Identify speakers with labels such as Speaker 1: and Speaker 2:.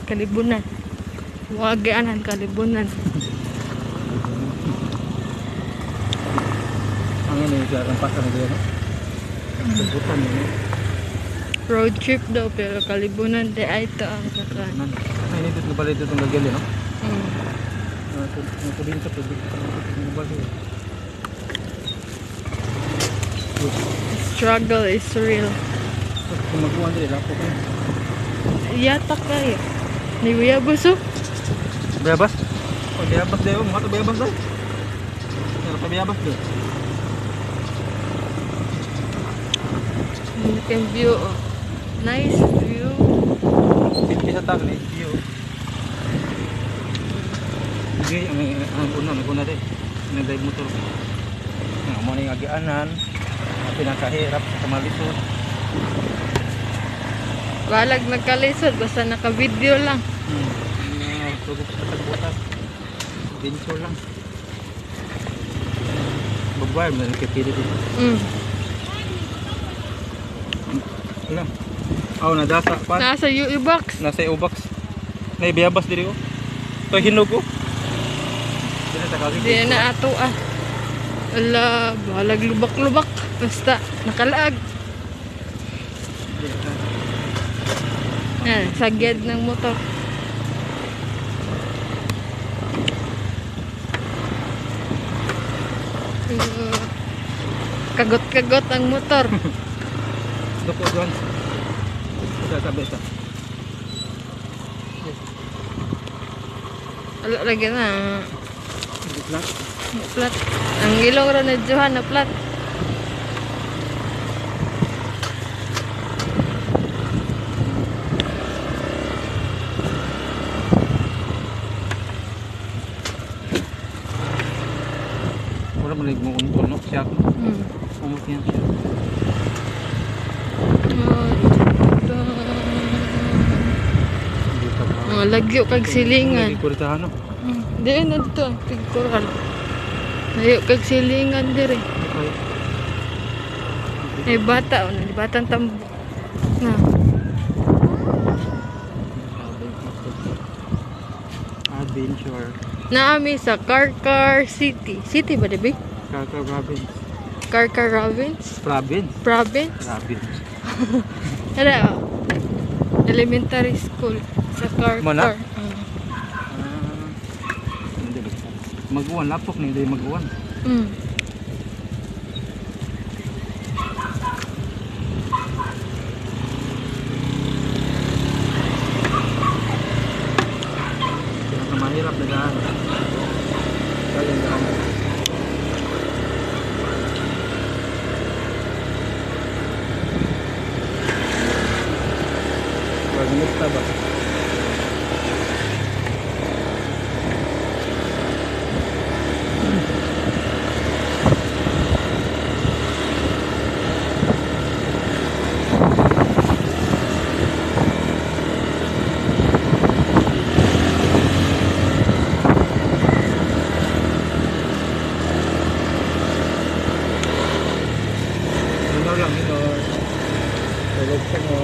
Speaker 1: Kalibunan. Wagaanan kalibunan.
Speaker 2: Ang ini jarang pasar dia no. Sebutan ini.
Speaker 1: Road trip daw pero kalibunan di ay ito ang kakanan.
Speaker 2: Nah ini tuh balik itu tunggal gel no.
Speaker 1: Mm.
Speaker 2: Aku bintu tuh balik.
Speaker 1: Struggle is real.
Speaker 2: Kumaguan din lapo ko.
Speaker 1: Yatak kayo. Ni Kuya Buso.
Speaker 2: Bebas? Oh, bebas deh, mga to bebas deh. Pero pa bebas deh.
Speaker 1: You can view. Nice view.
Speaker 2: Bisa tag ni view. Sige, ang una deh. Nagdrive motor. Nga mo ning agianan. Pinakahirap sa malisod.
Speaker 1: Walag nagkalisod basta naka-video lang.
Speaker 2: Tugog sa tagbutas. Adventure lang. Babae mo nakipili dito. Wala. Aw nadasa pa.
Speaker 1: Nasa U-box.
Speaker 2: Nasa U-box. Nay biyabas diri ko. To hinog ko. Dili ta kagi.
Speaker 1: Di na ato ah. Ala, walag lubak-lubak. Basta nakalaag. Sagyad ng motor. Kagot-kagot ang motor.
Speaker 2: Doko doon. Sabi ito.
Speaker 1: Wala lagi na.
Speaker 2: Flat.
Speaker 1: Flat. Ang ilong ro na Johan na flat.
Speaker 2: Wala mo nagmo untol no siya. Umot yan siya.
Speaker 1: Lagyo kag silingan.
Speaker 2: Kurtahan no.
Speaker 1: Di na dito, tigkural. Layo kag silingan dire. Eh bata, batang tambok. Na.
Speaker 2: Adventure.
Speaker 1: Naami sa Karkar City. City ba dibi?
Speaker 2: Karkar province.
Speaker 1: Karkar Province?
Speaker 2: Province.
Speaker 1: Province?
Speaker 2: Province.
Speaker 1: Hala, elementary school sa Karkar.
Speaker 2: Mana? Maguwan lapok ni day maguwan. Mahirap na daan. Kayang daan. Pag-nista ba? Lang ito. Tulog sa mo.